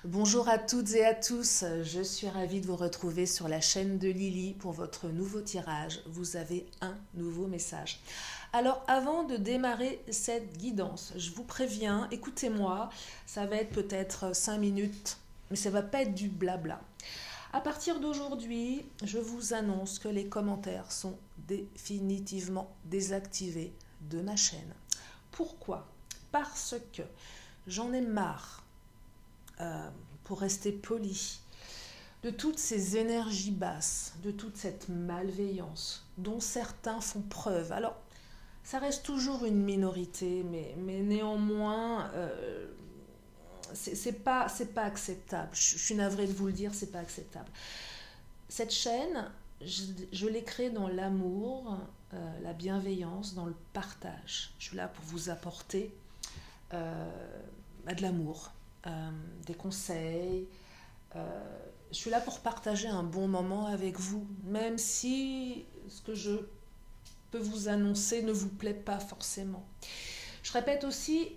Bonjour à toutes et à tous, je suis ravie de vous retrouver sur la chaîne de Lily pour votre nouveau tirage. Vous avez un nouveau message. Alors avant de démarrer cette guidance, je vous préviens, écoutez-moi, ça va être peut-être 5 minutes, mais ça ne va pas être du blabla. À partir d'aujourd'hui, je vous annonce que les commentaires sont définitivement désactivés de ma chaîne. Pourquoi? Parce que j'en ai marre, pour rester poli, de toutes ces énergies basses, de toute cette malveillance dont certains font preuve. Alors, ça reste toujours une minorité, mais néanmoins, c'est pas acceptable. Je suis navrée de vous le dire, c'est pas acceptable. Cette chaîne, je l'ai créée dans l'amour, la bienveillance, dans le partage. Je suis là pour vous apporter de l'amour, des conseils. Je suis là pour partager un bon moment avec vous, même si ce que je peux vous annoncer ne vous plaît pas forcément. Je répète aussi,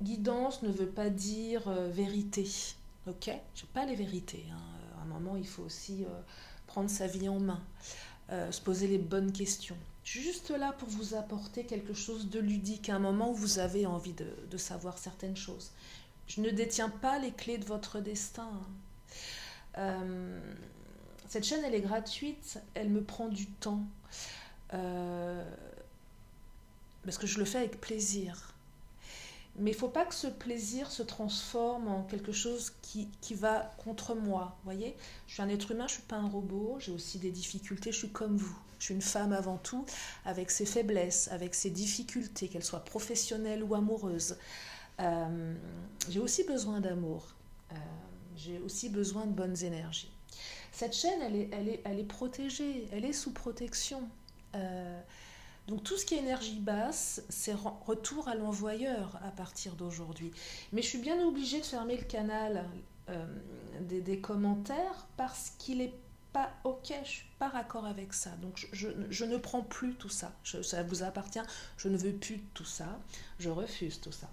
guidance ne veut pas dire vérité. Ok? Je n'ai pas les vérités. À un moment, il faut aussi prendre sa vie en main, se poser les bonnes questions. Je suis juste là pour vous apporter quelque chose de ludique à un moment où vous avez envie de savoir certaines choses. Je ne détiens pas les clés de votre destin. Cette chaîne, elle est gratuite, elle me prend du temps. Parce que je le fais avec plaisir. Mais il ne faut pas que ce plaisir se transforme en quelque chose qui va contre moi. Vous voyez, je suis un être humain, je ne suis pas un robot, j'ai aussi des difficultés, je suis comme vous. Je suis une femme avant tout, avec ses faiblesses, avec ses difficultés, qu'elles soient professionnelles ou amoureuses. J'ai aussi besoin d'amour. J'ai aussi besoin de bonnes énergies. Cette chaîne, elle est protégée, elle est sous protection. Donc tout ce qui est énergie basse, c'est retour à l'envoyeur à partir d'aujourd'hui. Mais je suis bien obligée de fermer le canal des commentaires parce qu'il n'est pas ok, je ne suis pas raccord avec ça. Donc je ne prends plus tout ça. Ça vous appartient, je ne veux plus de tout ça. Je refuse tout ça.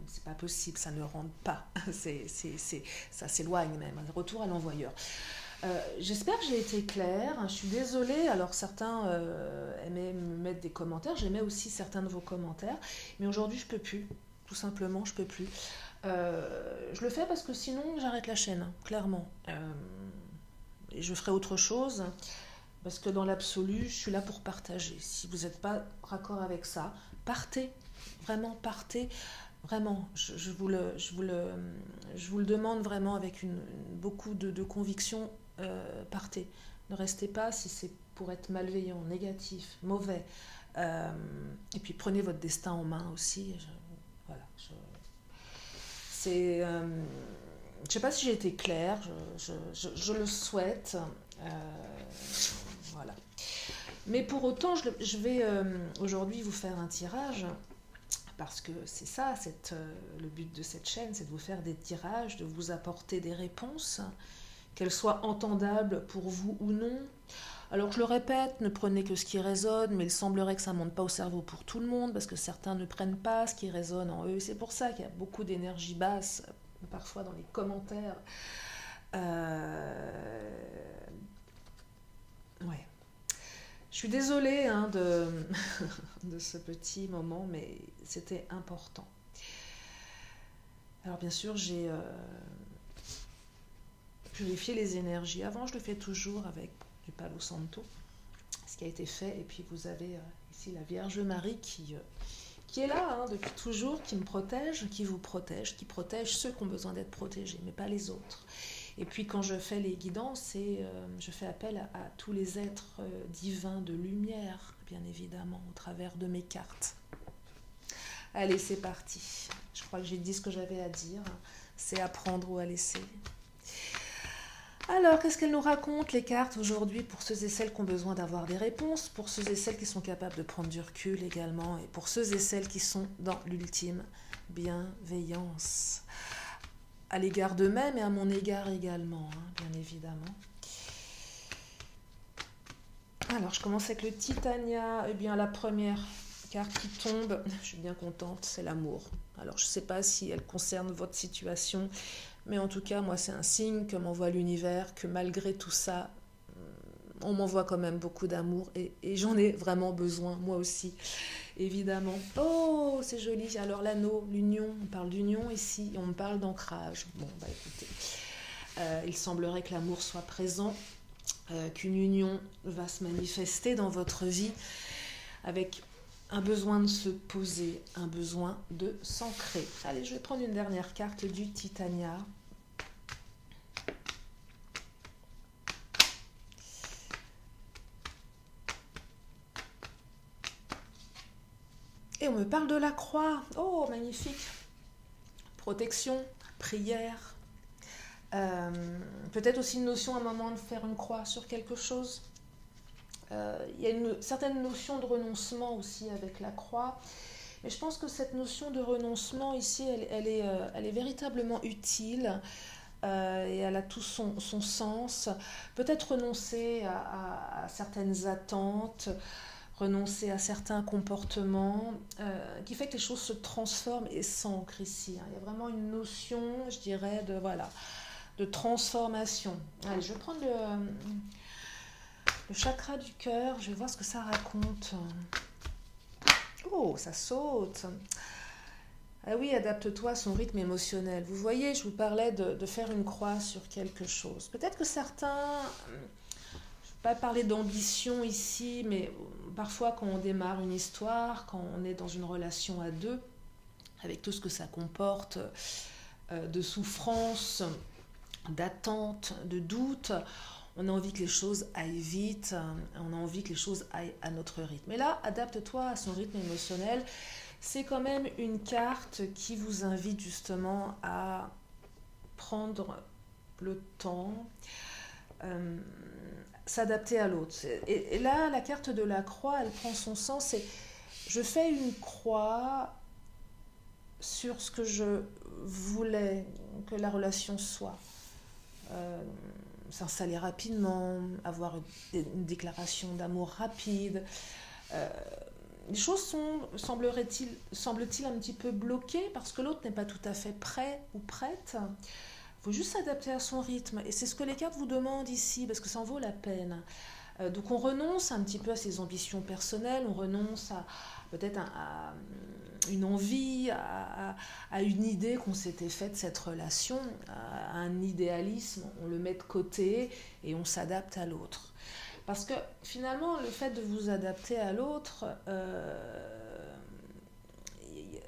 C'est pas possible, ça ne rentre pas. Ça s'éloigne même. Retour à l'envoyeur. J'espère que j'ai été claire. Je suis désolée. Alors certains aimaient me mettre des commentaires. J'aimais aussi certains de vos commentaires. Mais aujourd'hui, je peux plus. Tout simplement, je peux plus. Je le fais parce que sinon, j'arrête la chaîne, clairement. Et je ferai autre chose. Parce que dans l'absolu, je suis là pour partager. Si vous n'êtes pas raccord avec ça, partez. Vraiment, partez. Vraiment, je vous le demande vraiment avec beaucoup de conviction. Partez. Ne restez pas si c'est pour être malveillant, négatif, mauvais. Et puis prenez votre destin en main aussi. Voilà. Je ne sais pas si j'ai été claire. Je le souhaite. Voilà. Mais pour autant, je vais aujourd'hui vous faire un tirage. Parce que c'est ça, le but de cette chaîne, c'est de vous faire des tirages, de vous apporter des réponses, qu'elles soient entendables pour vous ou non. Alors je le répète, ne prenez que ce qui résonne, mais il semblerait que ça ne monte pas au cerveau pour tout le monde, parce que certains ne prennent pas ce qui résonne en eux. C'est pour ça qu'il y a beaucoup d'énergie basse, parfois dans les commentaires. Ouais. Je suis désolée de ce petit moment, mais c'était important. Alors bien sûr, j'ai purifié les énergies. Avant, je le fais toujours avec du Palo Santo, ce qui a été fait. Et puis vous avez ici la Vierge Marie qui est là depuis toujours, qui me protège, qui vous protège, qui protège ceux qui ont besoin d'être protégés, mais pas les autres. Et puis quand je fais les guidances, je fais appel à tous les êtres divins de lumière, bien évidemment, au travers de mes cartes. Allez, c'est parti. Je crois que j'ai dit ce que j'avais à dire. C'est à prendre ou à laisser. Alors, qu'est-ce qu'elles nous racontent, les cartes, aujourd'hui, pour ceux et celles qui ont besoin d'avoir des réponses, pour ceux et celles qui sont capables de prendre du recul également, et pour ceux et celles qui sont dans l'ultime bienveillance. À l'égard d'eux-mêmes et à mon égard également, bien évidemment. Alors, je commence avec le Titania. Eh bien, la première carte qui tombe, je suis bien contente, c'est l'amour. Alors, je ne sais pas si elle concerne votre situation, mais en tout cas, moi, c'est un signe que m'envoie l'univers, que malgré tout ça, on m'envoie quand même beaucoup d'amour et j'en ai vraiment besoin, moi aussi, évidemment. Oh, c'est joli. Alors, l'anneau, l'union, on parle d'union ici, et on parle d'ancrage. Bon, bah écoutez, il semblerait que l'amour soit présent, qu'une union va se manifester dans votre vie avec un besoin de se poser, un besoin de s'ancrer. Allez, je vais prendre une dernière carte du Titania. Et on me parle de la croix. Oh, magnifique. Protection, prière. Peut-être aussi une notion à un moment de faire une croix sur quelque chose. Il y a une certaine notion de renoncement aussi avec la croix. Mais je pense que cette notion de renoncement ici, elle est véritablement utile et elle a tout son sens. Peut-être renoncer à certaines attentes, renoncer à certains comportements qui fait que les choses se transforment et s'ancrent ici. Il y a vraiment une notion, je dirais, de transformation. Allez, je vais prendre le chakra du cœur, je vais voir ce que ça raconte. Oh, ça saute. Ah oui, adapte-toi à son rythme émotionnel. Vous voyez, je vous parlais de faire une croix sur quelque chose. Peut-être que certains, je ne vais pas parler d'ambition ici, mais parfois quand on démarre une histoire, quand on est dans une relation à deux, avec tout ce que ça comporte de souffrance, d'attente, de doute, on a envie que les choses aillent vite, on a envie que les choses aillent à notre rythme. Et là, adapte-toi à son rythme émotionnel. C'est quand même une carte qui vous invite justement à prendre le temps, s'adapter à l'autre. Et là, la carte de la croix, elle prend son sens. C'est je fais une croix sur ce que je voulais que la relation soit. S'installer rapidement, avoir une déclaration d'amour rapide. Les choses semble-t-il, un petit peu bloquées parce que l'autre n'est pas tout à fait prêt ou prête. Il faut juste s'adapter à son rythme. Et c'est ce que les cartes vous demandent ici, parce que ça en vaut la peine. Donc on renonce un petit peu à ses ambitions personnelles, on renonce à peut-être à une envie, à une idée qu'on s'était faite de cette relation, à un idéalisme, on le met de côté et on s'adapte à l'autre. Parce que finalement, le fait de vous adapter à l'autre,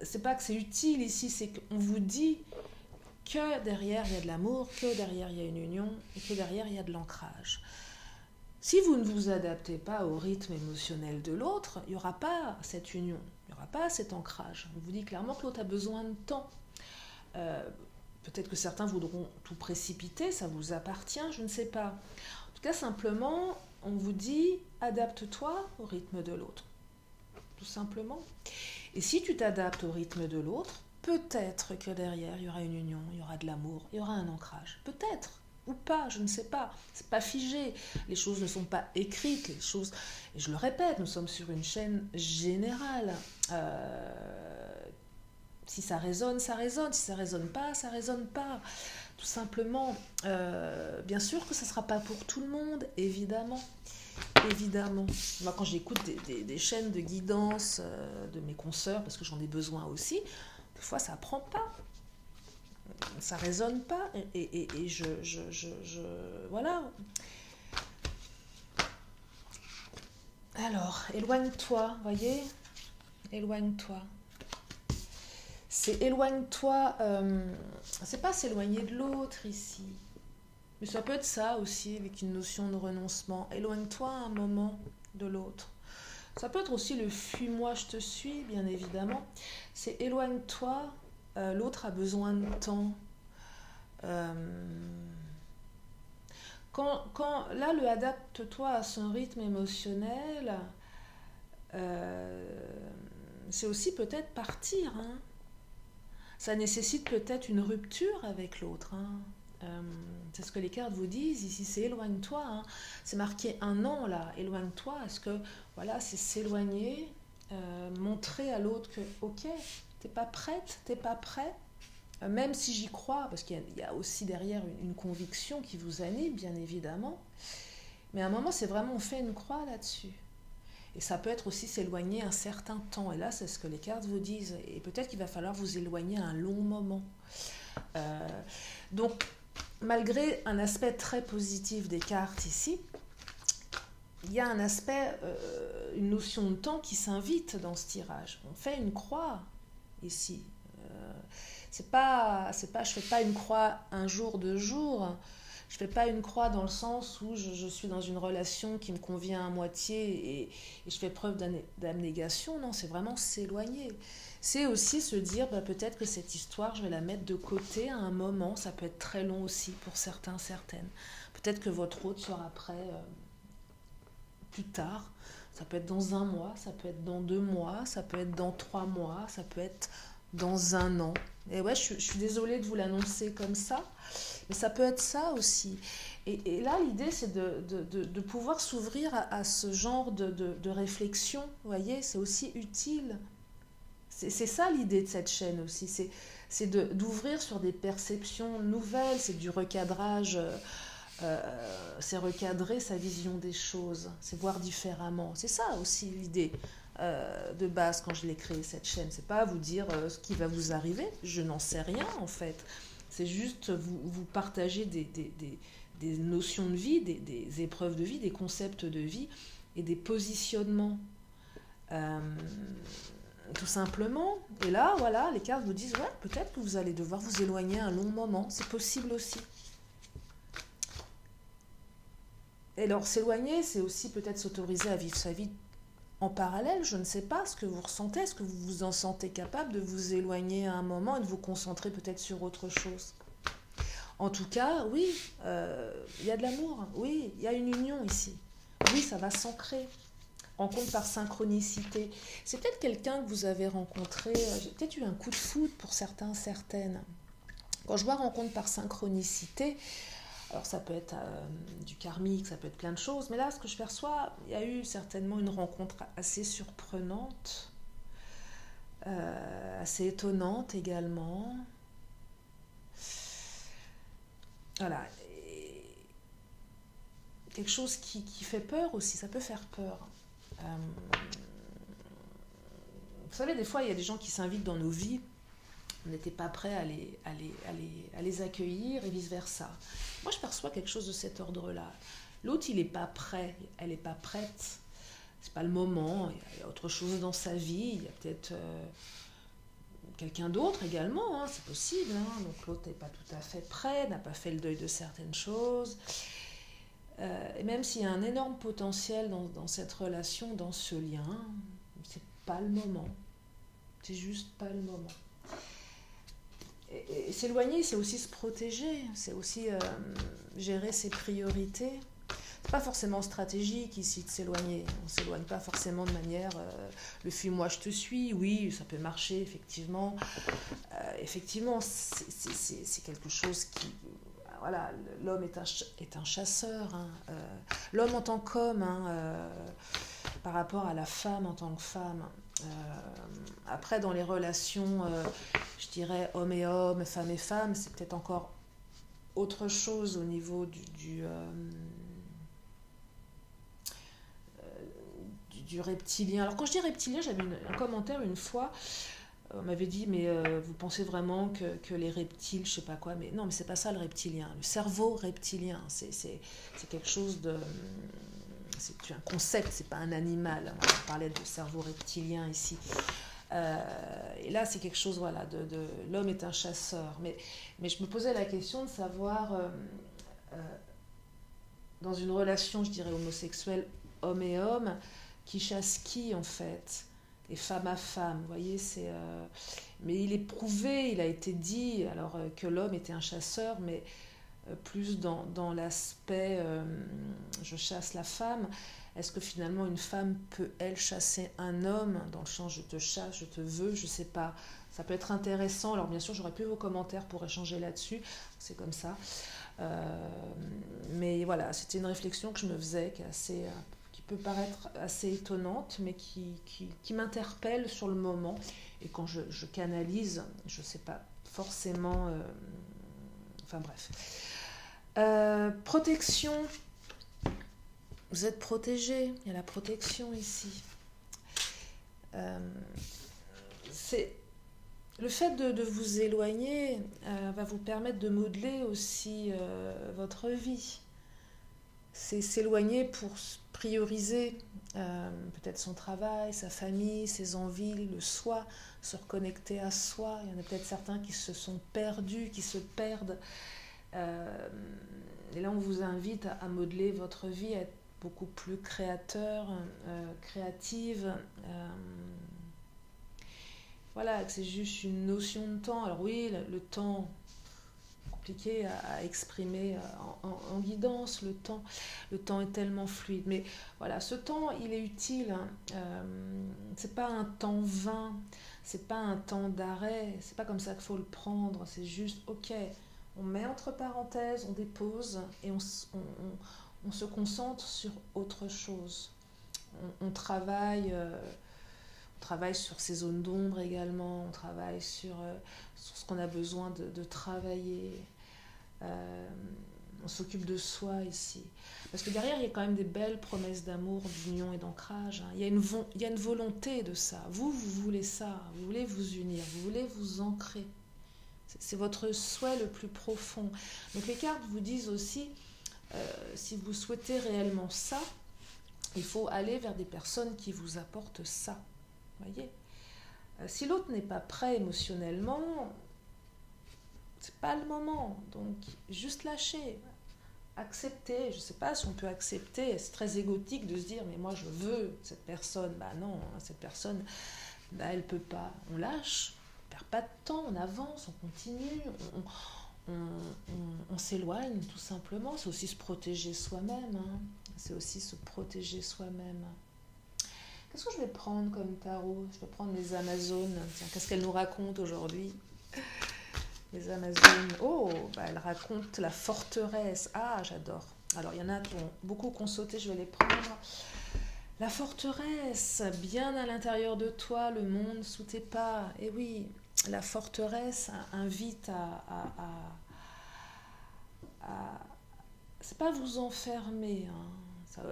c'est pas que c'est utile ici, c'est qu'on vous dit que derrière il y a de l'amour, que derrière il y a une union et que derrière il y a de l'ancrage. Si vous ne vous adaptez pas au rythme émotionnel de l'autre, il n'y aura pas cette union, il n'y aura pas cet ancrage. On vous dit clairement que l'autre a besoin de temps. Peut-être que certains voudront tout précipiter, ça vous appartient, je ne sais pas. En tout cas, simplement, on vous dit adapte-toi au rythme de l'autre. Tout simplement. Et si tu t'adaptes au rythme de l'autre, peut-être que derrière, il y aura une union, il y aura de l'amour, il y aura un ancrage. Peut-être. Ou pas, je ne sais pas. C'est pas figé. Les choses ne sont pas écrites. Les choses, et je le répète, nous sommes sur une chaîne générale. Si ça résonne, ça résonne. Si ça résonne pas, ça résonne pas. Tout simplement. Bien sûr que ça sera pas pour tout le monde, évidemment. Évidemment. Moi, quand j'écoute des chaînes de guidance de mes consoeurs, parce que j'en ai besoin aussi, des fois ça prend pas. Ça résonne pas et voilà. Alors, éloigne-toi, voyez, éloigne-toi. C'est éloigne-toi, c'est pas s'éloigner de l'autre ici, mais ça peut être ça aussi avec une notion de renoncement. Éloigne-toi un moment de l'autre. Ça peut être aussi le fuis-moi, je te suis, bien évidemment. C'est éloigne-toi. L'autre a besoin de temps. Là, le adapte-toi à son rythme émotionnel, c'est aussi peut-être partir. Hein. Ça nécessite peut-être une rupture avec l'autre. Hein. C'est ce que les cartes vous disent. Ici, c'est éloigne-toi. Hein. C'est marqué un an là. Éloigne-toi. Est-ce que voilà, c'est s'éloigner montrer à l'autre que, ok, t'es pas prête, t'es pas prêt, même si j'y crois, parce qu'il y a aussi derrière une conviction qui vous anime, bien évidemment. Mais à un moment, c'est vraiment, on fait une croix là-dessus. Et ça peut être aussi s'éloigner un certain temps. Et là, c'est ce que les cartes vous disent. Et peut-être qu'il va falloir vous éloigner un long moment. Donc, malgré un aspect très positif des cartes ici, il y a un aspect, une notion de temps qui s'invite dans ce tirage. On fait une croix ici. Je fais pas une croix un jour, 2 jours. Je fais pas une croix dans le sens où je suis dans une relation qui me convient à moitié et je fais preuve d'abnégation. Non, c'est vraiment s'éloigner. C'est aussi se dire, peut-être que cette histoire, je vais la mettre de côté à un moment. Ça peut être très long aussi pour certains, certaines. Peut-être que votre autre sera prêt plus tard. Ça peut être dans 1 mois, ça peut être dans 2 mois, ça peut être dans 3 mois, ça peut être dans 1 an. Et ouais, je suis désolée de vous l'annoncer comme ça, mais ça peut être ça aussi. Et là, l'idée, c'est de pouvoir s'ouvrir à ce genre de réflexion. Vous voyez, c'est aussi utile. C'est ça l'idée de cette chaîne aussi. C'est d'ouvrir sur des perceptions nouvelles, c'est du recadrage. C'est recadrer sa vision des choses, c'est voir différemment. C'est ça aussi l'idée de base quand je l'ai créé cette chaîne. C'est pas vous dire ce qui va vous arriver, je n'en sais rien en fait. C'est juste vous partager des notions de vie, des épreuves de vie, des concepts de vie et des positionnements. Tout simplement. Et là, voilà, les cartes vous disent, ouais, peut-être que vous allez devoir vous éloigner un long moment. C'est possible aussi. Et alors, s'éloigner, c'est aussi peut-être s'autoriser à vivre sa vie en parallèle. Je ne sais pas ce que vous ressentez. Est-ce que vous vous en sentez capable de vous éloigner à un moment et de vous concentrer peut-être sur autre chose? En tout cas, oui, il y a de l'amour. Oui, il y a une union ici. Oui, ça va s'ancrer. Rencontre par synchronicité. C'est peut-être quelqu'un que vous avez rencontré. J'ai peut-être eu un coup de foudre pour certains, certaines. Quand je vois rencontre par synchronicité, alors ça peut être du karmique, ça peut être plein de choses, mais là, ce que je perçois, il y a eu certainement une rencontre assez surprenante, assez étonnante également. Voilà. Et quelque chose qui fait peur aussi, ça peut faire peur. Vous savez, des fois, il y a des gens qui s'invitent dans nos vies, on n'était pas prêt à les accueillir et vice-versa. Moi, je perçois quelque chose de cet ordre-là. L'autre, il n'est pas prêt, elle n'est pas prête. C'est pas le moment, il y a autre chose dans sa vie, il y a peut-être quelqu'un d'autre également, hein, c'est possible. Hein. Donc l'autre n'est pas tout à fait prêt, n'a pas fait le deuil de certaines choses. Et même s'il y a un énorme potentiel dans cette relation, dans ce lien, c'est pas le moment. C'est juste pas le moment. Et s'éloigner, c'est aussi se protéger, c'est aussi gérer ses priorités. C'est pas forcément stratégique ici de s'éloigner. On ne s'éloigne pas forcément de manière le fuis-moi, je te suis. Oui, ça peut marcher, effectivement. Effectivement, c'est quelque chose qui... Voilà, l'homme est un chasseur. Hein. L'homme en tant qu'homme, hein, par rapport à la femme en tant que femme. Après, dans les relations, je dirais homme et homme, femme et femme, c'est peut-être encore autre chose au niveau du reptilien. Alors quand je dis reptilien, j'avais un commentaire une fois, on m'avait dit mais vous pensez vraiment que les reptiles, je sais pas quoi, mais non, mais c'est pas ça le reptilien, le cerveau reptilien, c'est quelque chose de... C'est un concept, c'est pas un animal. On parlait de cerveau reptilien ici. Et là, c'est quelque chose, voilà, l'homme est un chasseur. Mais je me posais la question de savoir, dans une relation, je dirais, homosexuelle, homme et homme, qui chasse qui, en fait? Et femme à femme, vous voyez, c'est... mais il est prouvé, il a été dit, alors que l'homme était un chasseur, mais plus dans l'aspect je chasse la femme. Est-ce que finalement une femme peut, elle, chasser un homme dans le sens je te chasse, je te veux, je sais pas. Ça peut être intéressant. Alors bien sûr, j'aurais plus vos commentaires pour échanger là-dessus. C'est comme ça. Mais voilà, c'était une réflexion que je me faisais qui peut paraître assez étonnante, mais qui m'interpelle sur le moment. Et quand je canalise, je ne sais pas forcément... enfin bref. Protection. Vous êtes protégé. Il y a la protection ici. C'est... Le fait de vous éloigner va vous permettre de modeler aussi votre vie. C'est s'éloigner pour prioriser peut-être son travail, sa famille, ses envies, le soi, se reconnecter à soi. Il y en a peut-être certains qui se sont perdus, qui se perdent. Et là, on vous invite à modeler votre vie, à être beaucoup plus créateur, créative. Voilà, que c'est juste une notion de temps. Alors oui, le temps, compliqué à exprimer en guidance, le temps est tellement fluide. Mais voilà, ce temps, il est utile. C'est pas un temps vain, c'est pas un temps d'arrêt, c'est pas comme ça qu'il faut le prendre. C'est juste, ok, on met entre parenthèses, on dépose et on se concentre sur autre chose. On travaille sur ces zones d'ombre également, on travaille sur ce qu'on a besoin de travailler. On s'occupe de soi ici. Parce que derrière, il y a quand même des belles promesses d'amour, d'union et d'ancrage. Il y a une volonté de ça. Vous voulez ça, vous voulez vous unir, vous voulez vous ancrer. C'est votre souhait le plus profond. Donc les cartes vous disent aussi, si vous souhaitez réellement ça, il faut aller vers des personnes qui vous apportent ça. Voyez, si l'autre n'est pas prêt émotionnellement, c'est pas le moment. Donc, juste lâcher, accepter. Je sais pas si on peut accepter. C'est très égotique de se dire, mais moi je veux cette personne. Bah non, cette personne, bah elle peut pas. On lâche, on perd pas de temps, on avance, on continue, on s'éloigne tout simplement. C'est aussi se protéger soi-même. Hein. C'est aussi se protéger soi-même. Qu'est-ce que je vais prendre comme tarot? Je vais prendre les Amazones. Tiens, qu'est-ce qu'elles nous racontent aujourd'hui? Les Amazones. Oh, bah elles racontent la forteresse. Ah, j'adore. Alors, il y en a beaucoup qui ont sauté, je vais les prendre. La forteresse, bien à l'intérieur de toi, le monde sous tes pas. Et oui, la forteresse invite c'est pas vous enfermer, hein.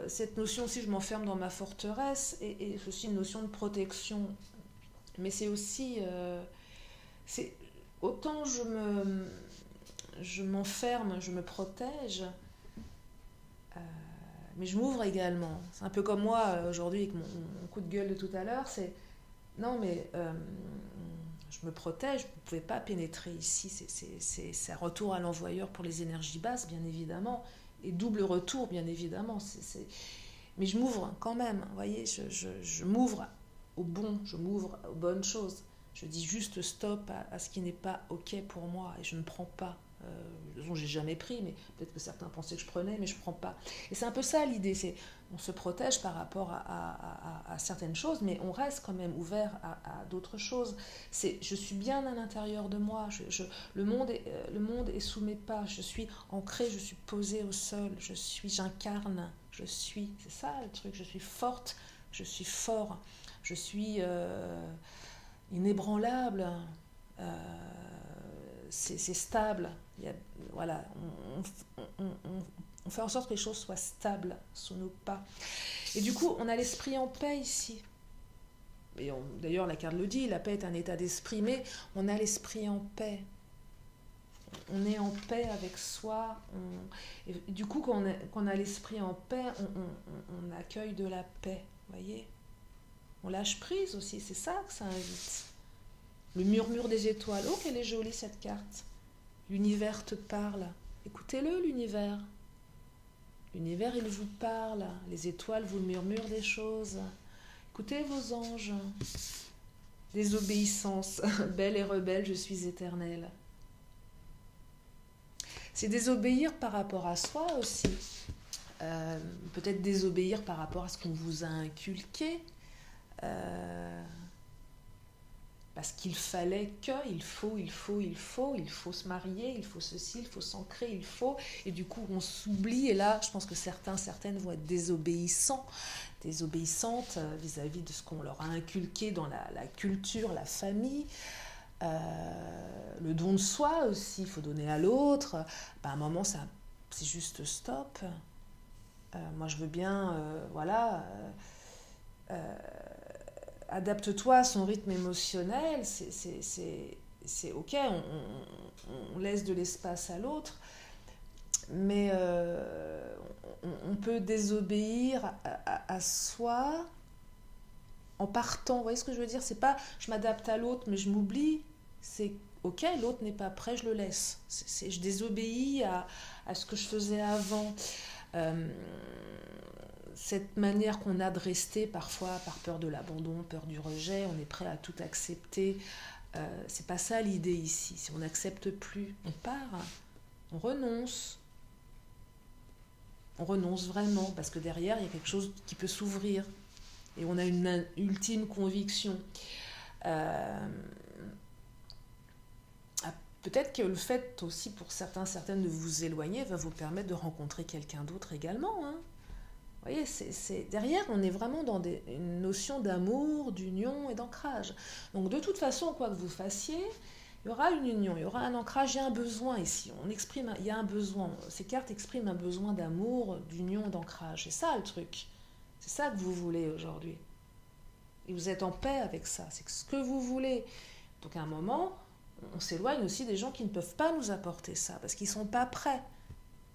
Cette notion aussi, je m'enferme dans ma forteresse, et c'est aussi une notion de protection. Mais c'est aussi... autant je m'enferme, je me protège, mais je m'ouvre également. C'est un peu comme moi, aujourd'hui, avec mon coup de gueule de tout à l'heure, c'est... Non, mais je me protège, vous ne pouvez pas pénétrer ici. C'est un retour à l'envoyeur pour les énergies basses, bien évidemment. Et double retour, bien évidemment. Mais je m'ouvre quand même, vous voyez, je m'ouvre au bon, je m'ouvre aux bonnes choses. Je dis juste stop à ce qui n'est pas OK pour moi, et je ne prends pas. J'ai jamais pris, mais peut-être que certains pensaient que je prenais, mais je ne prends pas. Et c'est un peu ça l'idée, c'est on se protège par rapport à certaines choses, mais on reste quand même ouvert à d'autres choses. Je suis bien à l'intérieur de moi, le monde est sous mes pas, je suis ancrée, je suis posée au sol, j'incarne, c'est ça le truc, je suis forte, je suis fort, je suis inébranlable, c'est stable. Voilà, on fait en sorte que les choses soient stables sous nos pas. Et du coup, on a l'esprit en paix ici. D'ailleurs, la carte le dit, la paix est un état d'esprit, mais on a l'esprit en paix. On est en paix avec soi. Et du coup, quand on a l'esprit en paix, on accueille de la paix. Voyez, on lâche prise aussi, c'est ça que ça invite. Le murmure des étoiles. Oh, qu'elle est jolie cette carte. L'univers te parle. Écoutez-le, l'univers. L'univers, il vous parle. Les étoiles vous murmurent des choses. Écoutez vos anges. Désobéissance. Belle et rebelle, je suis éternelle. C'est désobéir par rapport à soi aussi. Peut-être désobéir par rapport à ce qu'on vous a inculqué. Parce qu'il fallait que, il faut se marier, il faut ceci, il faut s'ancrer, il faut, et du coup on s'oublie, et là je pense que certaines vont être désobéissantes vis-à-vis de ce qu'on leur a inculqué dans la culture, la famille, le don de soi aussi, il faut donner à l'autre, à un moment c'est juste stop, moi je veux bien, voilà... adapte-toi à son rythme émotionnel, c'est ok, on laisse de l'espace à l'autre, mais on peut désobéir à soi en partant. Vous voyez ce que je veux dire? C'est pas je m'adapte à l'autre, mais je m'oublie. C'est ok, l'autre n'est pas prêt, je le laisse. Je désobéis à ce que je faisais avant. Cette manière qu'on a de rester parfois par peur de l'abandon, peur du rejet, on est prêt à tout accepter. C'est pas ça l'idée ici. Si on n'accepte plus, on part, on renonce. On renonce vraiment parce que derrière il y a quelque chose qui peut s'ouvrir et on a une ultime conviction. Peut-être que le fait aussi pour certaines de vous éloigner va vous permettre de rencontrer quelqu'un d'autre également, hein. Vous voyez, derrière, on est vraiment dans une notion d'amour, d'union et d'ancrage. Donc, de toute façon, quoi que vous fassiez, il y aura une union, il y aura un ancrage, il y a un besoin ici. Il y a un besoin. Ces cartes expriment un besoin d'amour, d'union, d'ancrage. C'est ça le truc. C'est ça que vous voulez aujourd'hui. Et vous êtes en paix avec ça. C'est ce que vous voulez. Donc, à un moment, on s'éloigne aussi des gens qui ne peuvent pas nous apporter ça parce qu'ils ne sont pas prêts.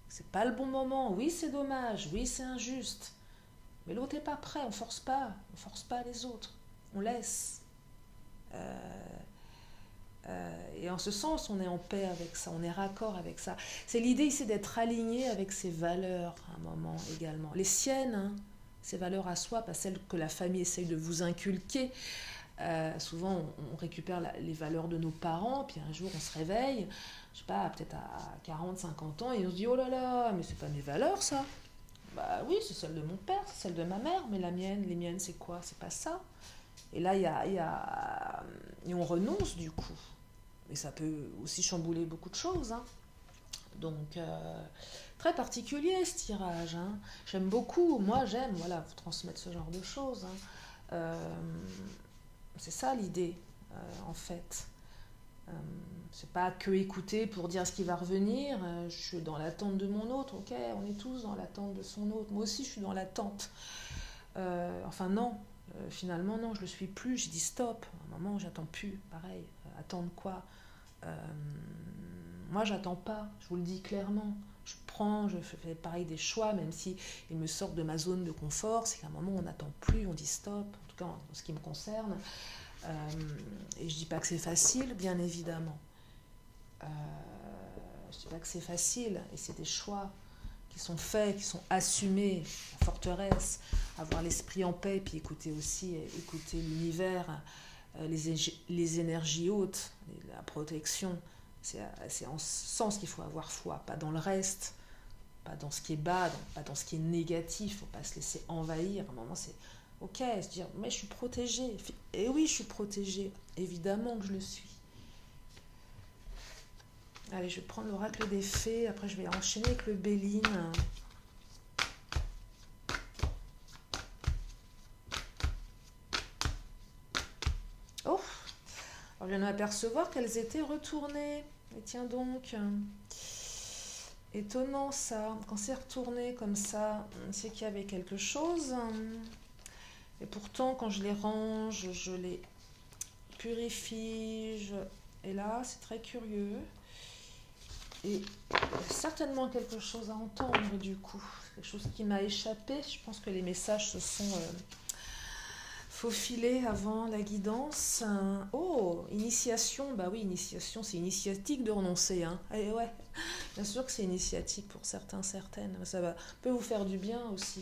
C'est pas le bon moment, oui c'est dommage, oui c'est injuste, mais l'autre n'est pas prêt, on force pas les autres, on laisse. Et en ce sens, on est en paix avec ça, on est raccord avec ça. C'est l'idée ici d'être aligné avec ses valeurs à un moment également. Les siennes, hein, ses valeurs à soi, pas celles que la famille essaye de vous inculquer. Souvent, on récupère les valeurs de nos parents, puis un jour on se réveille, je sais pas, peut-être à 40, 50 ans, et on se dit, oh là là, mais c'est pas mes valeurs ça. Bah oui, c'est celle de mon père, c'est celle de ma mère, mais les miennes, c'est quoi? C'est pas ça. Et là, et on renonce du coup. Et ça peut aussi chambouler beaucoup de choses, hein. Donc, très particulier ce tirage, hein. J'aime beaucoup, moi j'aime, voilà, vous transmettre ce genre de choses, hein. C'est ça l'idée, en fait. C'est pas que écouter pour dire ce qui va revenir. Je suis dans l'attente de mon autre, ok, on est tous dans l'attente de son autre. Moi aussi, je suis dans l'attente. Enfin, non, finalement, non, je le suis plus. Je dis stop. À un moment, j'attends plus. Pareil, attendre quoi? Moi, j'attends pas. Je vous le dis clairement. Je fais pareil des choix, même si ils me sortent de ma zone de confort. C'est qu'à un moment, on n'attend plus, on dit stop. En tout cas, en ce qui me concerne. Et je dis pas que c'est facile, bien évidemment. Je dis pas que c'est facile, et c'est des choix qui sont faits, qui sont assumés. La forteresse, avoir l'esprit en paix, puis écouter l'univers, les énergies hautes, la protection. C'est en ce sens qu'il faut avoir foi, pas dans le reste, pas dans ce qui est bas, pas dans ce qui est négatif. Il ne faut pas se laisser envahir. À un moment, c'est ok, se dire, mais je suis protégée. Et oui, je suis protégée. Évidemment que je le suis. Allez, je vais prendre l'oracle des fées. Après, je vais enchaîner avec le Béline. Oh! Alors, je viens d'apercevoir qu'elles étaient retournées. Et tiens donc. Étonnant ça. Quand c'est retourné comme ça, c'est qu'il y avait quelque chose. Et pourtant, quand je les range, je les purifie. Et là, c'est très curieux. Et il y a certainement quelque chose à entendre du coup. Quelque chose qui m'a échappé. Je pense que les messages se sont faufilés avant la guidance. Oh, initiation. Bah oui, initiation, c'est initiatique de renoncer. Hein. Et ouais, bien sûr que c'est initiatique pour certaines. Ça peut vous faire du bien aussi.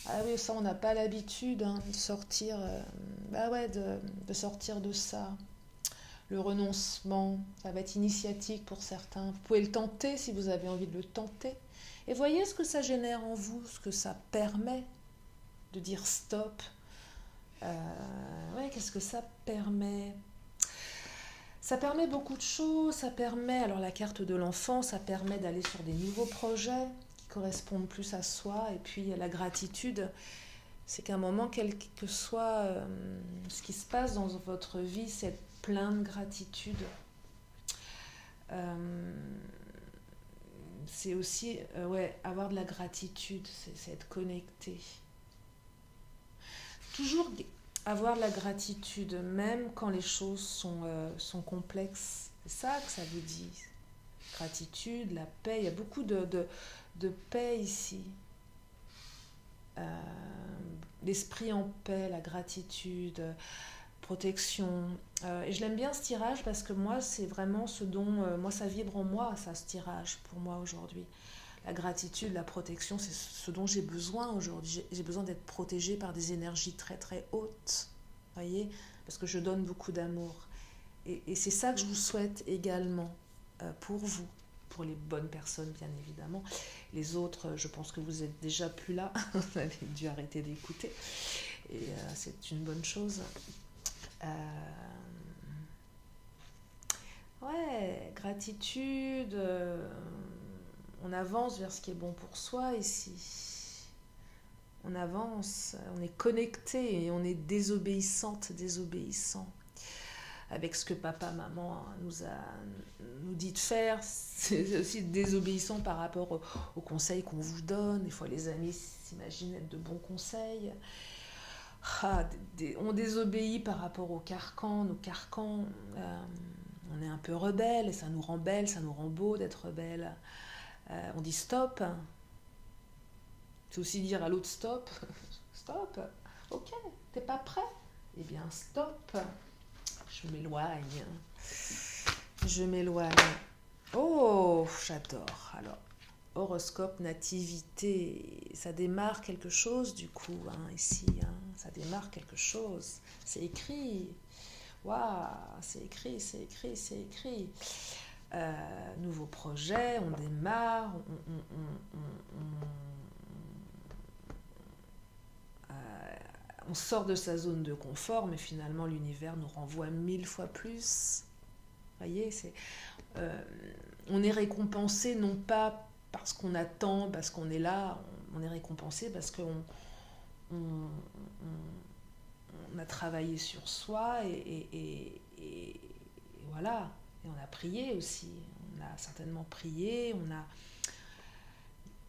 Ah oui, ça, on n'a pas l'habitude de sortir, de sortir de ça. Le renoncement, ça va être initiatique pour certains. Vous pouvez le tenter si vous avez envie de le tenter. Et voyez ce que ça génère en vous, ce que ça permet de dire stop. Qu'est-ce que ça permet? Ça permet beaucoup de choses, ça permet, alors la carte de l'enfant, ça permet d'aller sur des nouveaux projets qui correspondent plus à soi, et puis la gratitude, c'est qu'à un moment, quel que soit ce qui se passe dans votre vie, c'est être plein de gratitude. C'est aussi ouais, avoir de la gratitude, c'est être connecté. Toujours avoir de la gratitude, même quand les choses sont complexes. C'est ça que ça vous dit. Gratitude, la paix, il y a beaucoup de paix ici. L'esprit en paix, la gratitude, protection. Et je l'aime bien ce tirage parce que moi, c'est vraiment ce dont... moi, ça vibre en moi, ça, ce tirage, pour moi aujourd'hui. La gratitude, la protection, c'est ce dont j'ai besoin aujourd'hui. J'ai besoin d'être protégée par des énergies très très hautes, voyez, parce que je donne beaucoup d'amour. Et c'est ça que je vous souhaite également pour vous, pour les bonnes personnes bien évidemment. Les autres, je pense que vous êtes déjà plus là, vous avez dû arrêter d'écouter, et c'est une bonne chose. Ouais, gratitude... on avance vers ce qui est bon pour soi ici. On avance, on est connecté et on est désobéissante, désobéissant. Avec ce que papa, maman nous dit de faire, c'est aussi désobéissant par rapport aux conseils qu'on vous donne. Des fois, les amis s'imaginent être de bons conseils. On désobéit par rapport aux carcans, nos carcans. On est un peu rebelle et ça nous rend belle, ça nous rend beau d'être rebelle. On dit stop. C'est aussi dire à l'autre stop. Stop. Ok, t'es pas prêt? Eh bien stop. Je m'éloigne. Je m'éloigne. Oh, j'adore. Alors, horoscope, nativité. Ça démarre quelque chose du coup, ici. Ça démarre quelque chose. C'est écrit. Waouh, c'est écrit, c'est écrit, c'est écrit. Nouveau projet, on démarre, on sort de sa zone de confort, mais finalement l'univers nous renvoie 1000 fois plus. Vous voyez, on est récompensé non pas parce qu'on attend, parce qu'on est là, on est récompensé parce qu'on a travaillé sur soi et voilà. Et on a prié aussi, on a certainement prié, on a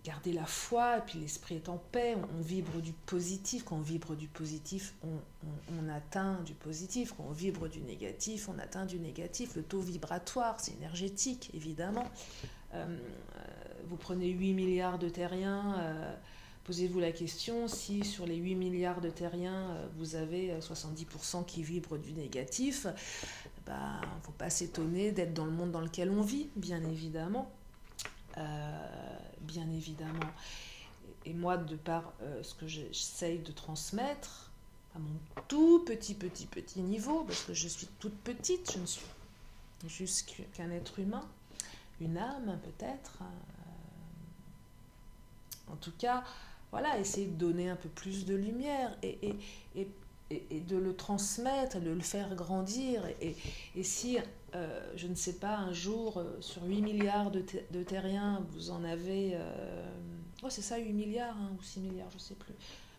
gardé la foi, et puis l'esprit est en paix, on vibre du positif. Quand on vibre du positif, on atteint du positif. Quand on vibre du négatif, on atteint du négatif. Le taux vibratoire, c'est énergétique, évidemment. Vous prenez 8 milliards de terriens, posez-vous la question, si sur les 8 milliards de terriens, vous avez 70% qui vibrent du négatif, il ne faut pas s'étonner d'être dans le monde dans lequel on vit, bien évidemment. Bien évidemment. Et moi, de par ce que j'essaye de transmettre à mon tout petit niveau, parce que je suis toute petite, je ne suis juste qu'un être humain, une âme peut-être. En tout cas, voilà, essayer de donner un peu plus de lumière et de le transmettre, de le faire grandir. Et si, je ne sais pas, un jour, sur 8 milliards de terriens, vous en avez... c'est ça, 8 milliards, ou 6 milliards, je ne sais plus.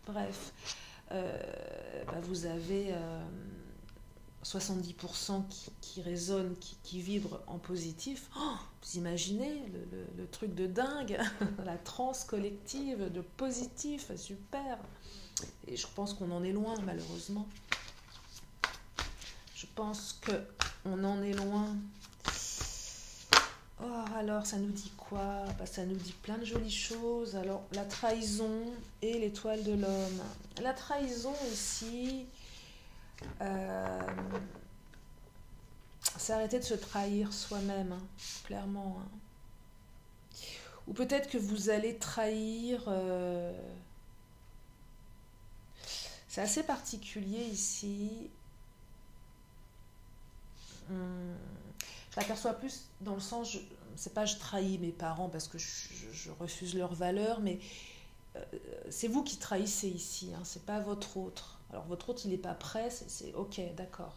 Bref, vous avez 70% qui résonnent, qui vibrent en positif. Vous imaginez le truc de dingue, la transe collective de positif, super. Et je pense qu'on en est loin, malheureusement. Je pense qu'on en est loin. Oh, alors, ça nous dit quoi? Ça nous dit plein de jolies choses. Alors, la trahison et l'étoile de l'homme. La trahison, ici, c'est arrêter de se trahir soi-même, clairement. Ou peut-être que vous allez trahir... c'est assez particulier ici. Je l'aperçois plus dans le sens, c'est pas je trahis mes parents parce que je refuse leurs valeurs, mais c'est vous qui trahissez ici, c'est pas votre autre. Alors votre autre il n'est pas prêt, c'est ok, d'accord.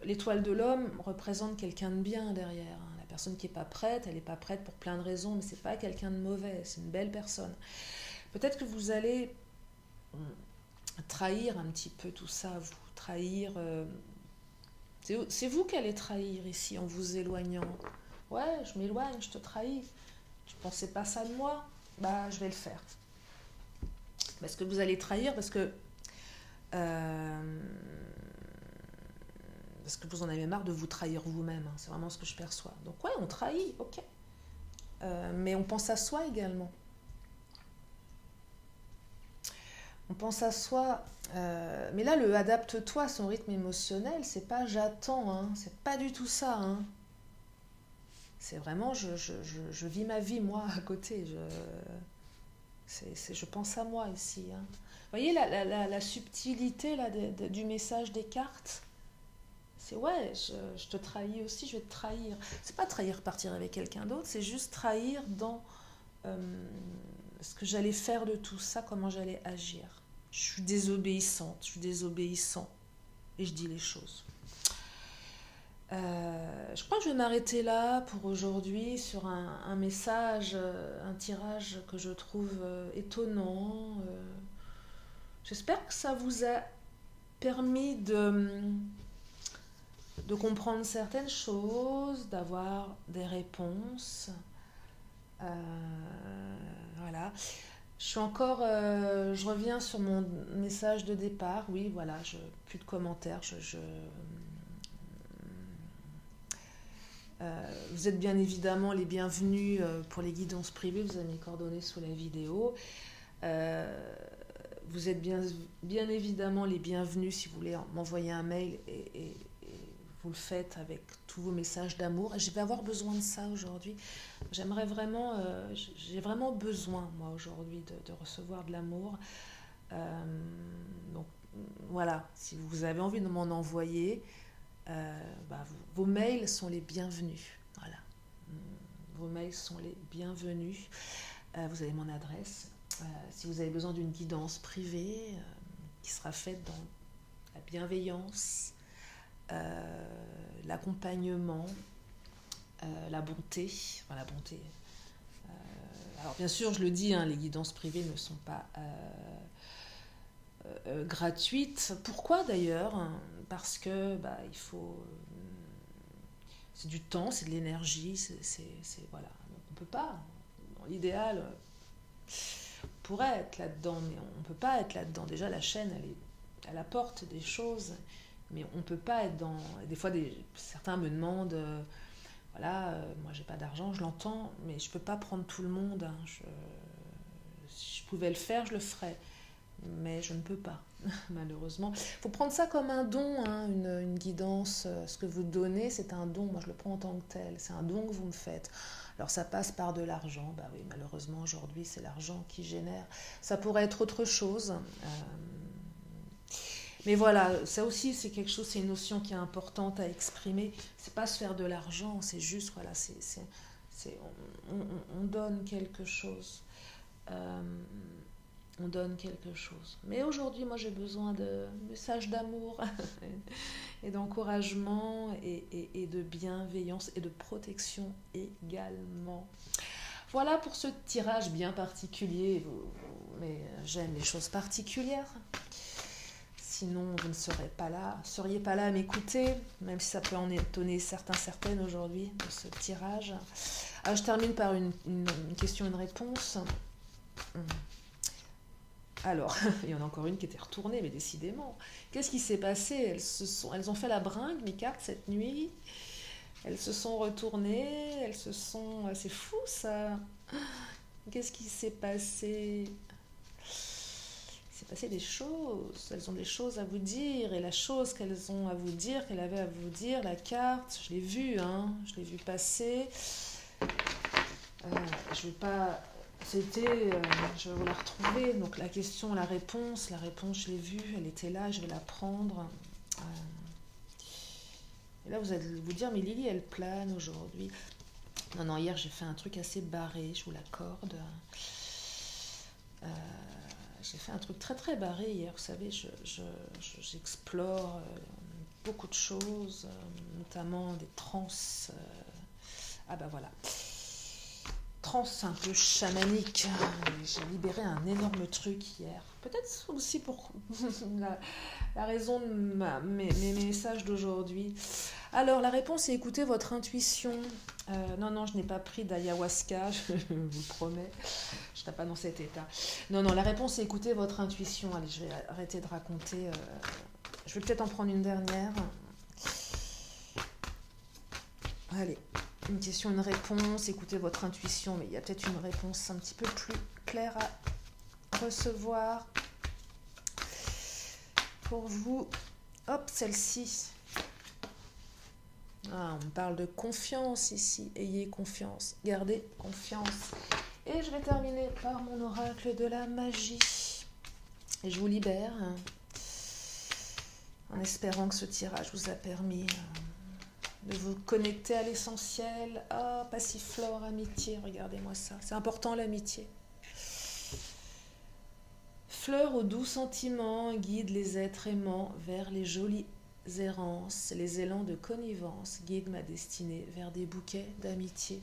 L'étoile de l'homme représente quelqu'un de bien derrière. Hein. La personne qui n'est pas prête, elle n'est pas prête pour plein de raisons, mais c'est pas quelqu'un de mauvais, c'est une belle personne. Peut-être que vous allez trahir un petit peu tout ça, vous trahir. C'est vous qui allez trahir ici en vous éloignant. Ouais, je m'éloigne, je te trahis. Tu pensais pas ça de moi? Bah, je vais le faire. Parce que vous allez trahir, parce que vous en avez marre de vous trahir vous-même. Hein. C'est vraiment ce que je perçois. Donc ouais, on trahit, ok. Mais on pense à soi également. On pense à soi. Mais là, le adapte-toi à son rythme émotionnel, c'est pas j'attends, hein. C'est pas du tout ça. Hein. C'est vraiment je vis ma vie, moi, à côté. Je pense à moi ici. Hein. Vous voyez la subtilité là, du message des cartes? C'est ouais, je te trahis aussi, je vais te trahir. C'est pas trahir partir avec quelqu'un d'autre, c'est juste trahir dans ce que j'allais faire de tout ça, comment j'allais agir. Je suis désobéissante, je suis désobéissant et je dis les choses. Je crois que je vais m'arrêter là pour aujourd'hui sur un message, un tirage que je trouve étonnant. J'espère que ça vous a permis de comprendre certaines choses, d'avoir des réponses. Voilà. Je reviens sur mon message de départ. Oui, voilà, plus de commentaires. Vous êtes bien évidemment les bienvenus pour les guidances privées. Vous avez mes coordonnées sous la vidéo. Vous êtes bien évidemment les bienvenus si vous voulez m'envoyer un mail et vous le faites avec tous vos messages d'amour. Je vais avoir besoin de ça aujourd'hui. J'aimerais vraiment, j'ai vraiment besoin, moi, aujourd'hui, de recevoir de l'amour. Donc, voilà, si vous avez envie de m'en envoyer, vos mails sont les bienvenus. Voilà. Vos mails sont les bienvenus. Vous avez mon adresse. Si vous avez besoin d'une guidance privée qui sera faite dans la bienveillance, l'accompagnement, la bonté. Enfin, la bonté. Alors bien sûr, je le dis, hein, les guidances privées ne sont pas gratuites. Pourquoi d'ailleurs? Parce que il faut... c'est du temps, c'est de l'énergie, voilà. Donc, on ne peut pas. Dans l'idéal, on pourrait être là-dedans, mais on ne peut pas être là-dedans. Déjà, la chaîne, elle apporte des choses, mais on ne peut pas être dans... Des fois, certains me demandent... moi j'ai pas d'argent, je l'entends, mais je peux pas prendre tout le monde. Hein. Si je pouvais le faire, je le ferais. Mais je ne peux pas, malheureusement. Il faut prendre ça comme un don, hein, une guidance. Ce que vous donnez, c'est un don. Moi, je le prends en tant que tel. C'est un don que vous me faites. Alors, ça passe par de l'argent. Bah oui, malheureusement, aujourd'hui, c'est l'argent qui génère. Ça pourrait être autre chose. Mais voilà, ça aussi, c'est quelque chose, c'est une notion qui est importante à exprimer. C'est pas se faire de l'argent, c'est juste, voilà, on donne quelque chose. On donne quelque chose. Mais aujourd'hui, moi, j'ai besoin de messages d'amour et d'encouragement et de bienveillance et de protection également. Voilà pour ce tirage bien particulier. Mais j'aime les choses particulières. Sinon, vous ne seriez pas là à m'écouter, même si ça peut en étonner certaines aujourd'hui de ce tirage. Alors, je termine par une question et une réponse. Alors, il y en a encore une qui était retournée, mais décidément. Qu'est-ce qui s'est passé? Elles ont fait la bringue, mes cartes, cette nuit. Elles se sont retournées, c'est fou, ça. Qu'est-ce qui s'est passé? Il s'est passé des choses. Elles ont des choses à vous dire. Et la chose qu'elles ont à vous dire, qu'elle avait à vous dire, la carte, je l'ai vue, hein. Je l'ai vue passer. Je vais pas... je vais vous la retrouver. Donc la question, la réponse, je l'ai vue, elle était là, je vais la prendre. Et là, vous allez vous dire, mais Lily, elle plane aujourd'hui. Non, hier, j'ai fait un truc assez barré, je vous l'accorde. J'ai fait un truc très très barré hier, vous savez, j'explore beaucoup de choses, notamment des trans. Ah bah voilà. Trans un peu chamanique. J'ai libéré un énorme truc hier. Peut-être aussi pour la raison de mes messages d'aujourd'hui. Alors, la réponse est écoutez votre intuition. Non, je n'ai pas pris d'ayahuasca, je vous le promets. Je n'étais pas dans cet état. Non, la réponse est écoutez votre intuition. Allez, je vais arrêter de raconter. Je vais peut-être en prendre une dernière. Allez, une question, une réponse. Écoutez votre intuition, mais il y a peut-être une réponse un petit peu plus claire à recevoir. Pour vous, hop, celle-ci. Ah, on parle de confiance ici. Ayez confiance. Gardez confiance. Et je vais terminer par mon oracle de la magie. Et je vous libère. En espérant que ce tirage vous a permis de vous connecter à l'essentiel. Ah, passiflore, amitié. Regardez-moi ça. C'est important l'amitié. Fleur aux doux sentiments guide les êtres aimants vers les jolies errances, les élans de connivence guident ma destinée vers des bouquets d'amitié.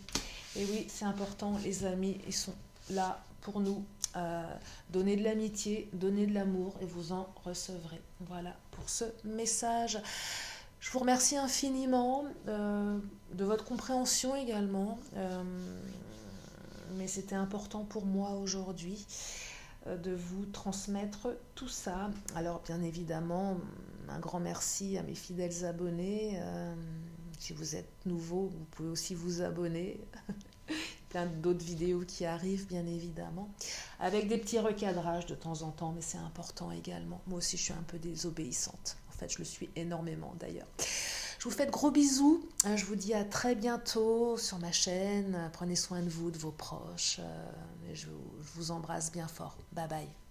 Et oui, c'est important, les amis, ils sont là pour nous. Donnez de l'amitié, donnez de l'amour et vous en recevrez. Voilà pour ce message. Je vous remercie infiniment de votre compréhension également. Mais c'était important pour moi aujourd'hui de vous transmettre tout ça. Alors bien évidemment, un grand merci à mes fidèles abonnés. Si vous êtes nouveau, vous pouvez aussi vous abonner. Plein d'autres vidéos qui arrivent, bien évidemment, avec des petits recadrages de temps en temps, mais c'est important également. Moi aussi, je suis un peu désobéissante. En fait, je le suis énormément d'ailleurs. Je vous fais de gros bisous. Je vous dis à très bientôt sur ma chaîne. Prenez soin de vous, de vos proches. Je vous embrasse bien fort. Bye bye.